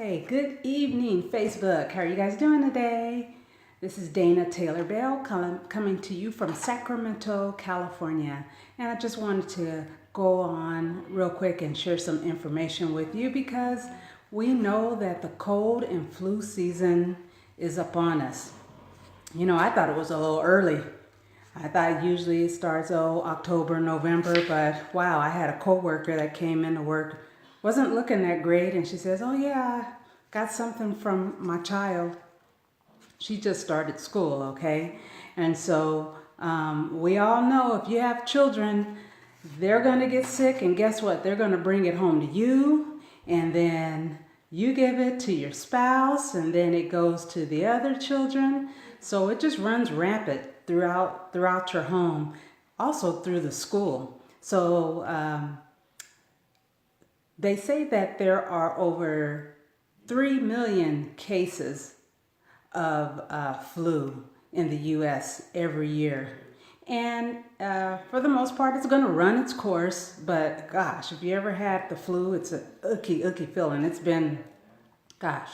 Hey, good evening, Facebook. How are you guys doing today? This is Dana Taylor Bell coming to you from Sacramento, California. And I just wanted to go on real quick and share some information with you because we know that the cold and flu season is upon us. You know, I thought it was a little early. I thought usually it starts October, November, but wow, I had a coworker that came into work, wasn't looking that great, and she says, "Oh yeah, I got something from my child. She just started school, okay?" And so we all know if you have children, they're going to get sick, and guess what? They're going to bring it home to you, and then you give it to your spouse, and then it goes to the other children. So it just runs rampant throughout your home, also through the school. So they say that there are over 3 million cases of flu in the U.S. every year. And for the most part, it's going to run its course. But gosh, if you ever had the flu, it's a icky feeling. It's been, gosh,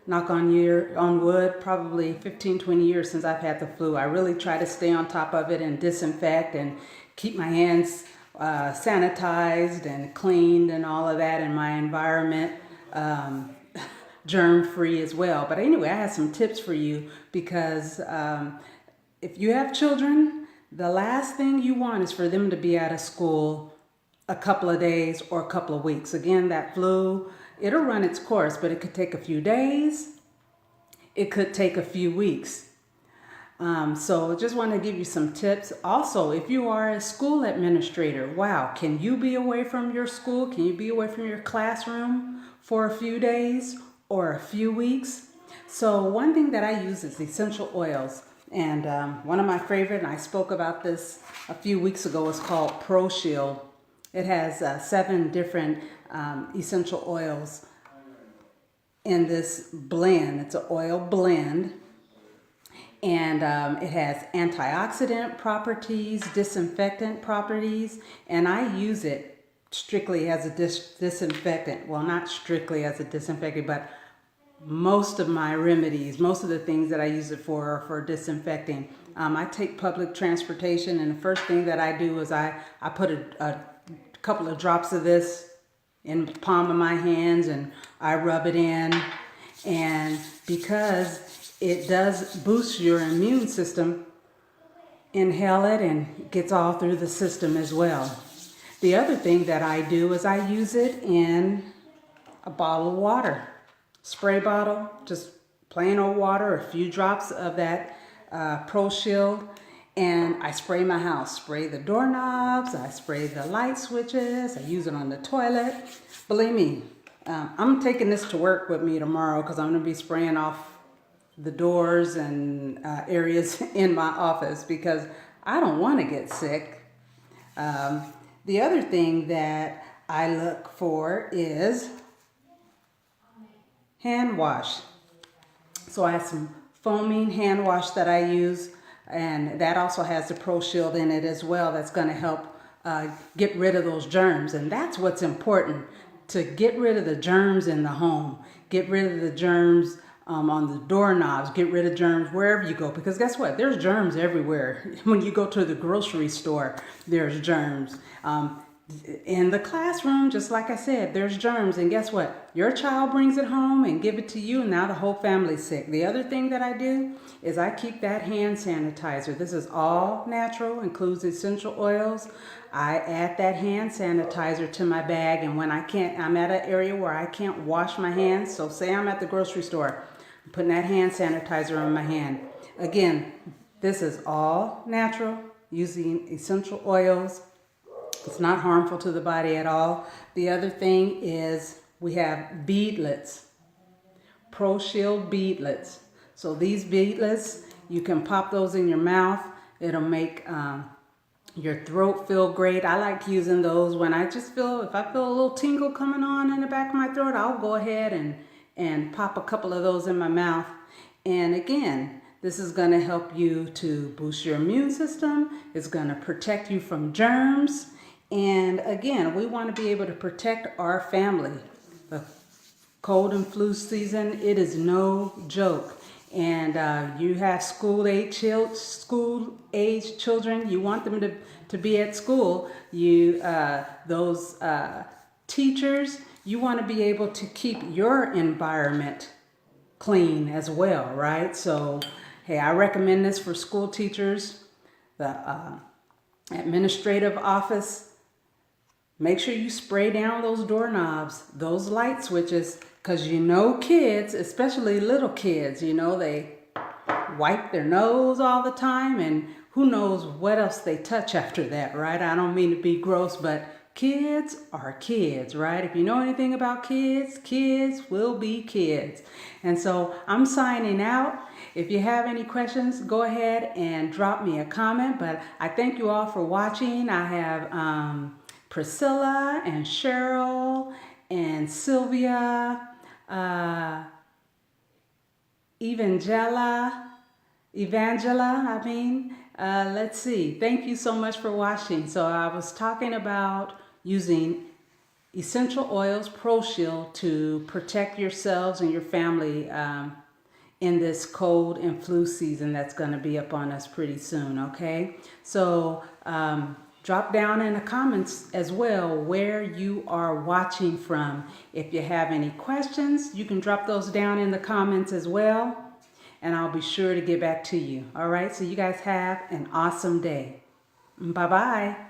knock on wood, probably 15, 20 years since I've had the flu. I really try to stay on top of it and disinfect and keep my hands sanitized and cleaned and all of that in my environment. Germ free as well. But anyway, I have some tips for you because if you have children, the last thing you want is for them to be out of school a couple of days or a couple of weeks. Again, that flu, it'll run its course, but it could take a few days. It could take a few weeks. So just want to give you some tips. Also, if you are a school administrator, wow, can you be away from your school? Can you be away from your classroom for a few days or a few weeks? So one thing that I use is essential oils. And one of my favorite, and I spoke about this a few weeks ago, is called Pro Shield. It has 7 different essential oils in this blend. It's an oil blend. And it has antioxidant properties, disinfectant properties, and I use it strictly as a disinfectant. Well, not strictly as a disinfectant, but most of my remedies, most of the things that I use it for are for disinfecting. I take public transportation, and the first thing that I do is I put a couple of drops of this in the palm of my hands, and I rub it in. And because it does boost your immune system, inhale it and gets all through the system as well. The other thing that I do is I use it in a bottle of water. Spray bottle, just plain old water, a few drops of that Pro Shield, and I spray my house. Spray the doorknobs, I spray the light switches, I use it on the toilet. Believe me, I'm taking this to work with me tomorrow because I'm going to be spraying off the doors and areas in my office because I don't want to get sick. The other thing that I look for is hand wash. So I have some foaming hand wash that I use, and that also has the Pro Shield in it as well. That's going to help get rid of those germs, and that's what's important, to get rid of the germs in the home, get rid of the germs on the doorknobs, get rid of germs wherever you go, because guess what? There's germs everywhere. When you go to the grocery store, there's germs. In the classroom, just like I said, there's germs, and guess what? Your child brings it home and give it to you, and now the whole family's sick. The other thing that I do is I keep that hand sanitizer. This is all natural, includes essential oils. I add that hand sanitizer to my bag, and when I'm at an area where I can't wash my hands, so say I'm at the grocery store, I'm putting that hand sanitizer on my hand. Again, this is all natural, using essential oils. It's not harmful to the body at all. The other thing is we have beadlets, Pro Shield beadlets. So these beadlets, you can pop those in your mouth. It'll make your throat feel great. I like using those when I just feel, if I feel a little tingle coming on in the back of my throat, I'll go ahead and pop a couple of those in my mouth. And again, this is going to help you to boost your immune system. It's going to protect you from germs. And again, we want to be able to protect our family. The cold and flu season, it is no joke. And you have school-age children, you want them to be at school. Those teachers, you want to be able to keep your environment clean as well, right? So, hey, I recommend this for school teachers, the administrative office. Make sure you spray down those doorknobs, those light switches, because kids, especially little kids, they wipe their nose all the time, and who knows what else they touch after that, right? I don't mean to be gross, but kids are kids, right? If you know anything about kids, kids will be kids. And so I'm signing out. If you have any questions, go ahead and drop me a comment. But I thank you all for watching. I have Priscilla and Cheryl and Sylvia, Evangela, let's see. Thank you so much for watching. So I was talking about using essential oils, ProShield, to protect yourselves and your family in this cold and flu season that's going to be up on us pretty soon, okay? So drop down in the comments as well where you are watching from. If you have any questions, you can drop those down in the comments as well, and I'll be sure to get back to you. All right, so you guys have an awesome day. Bye-bye.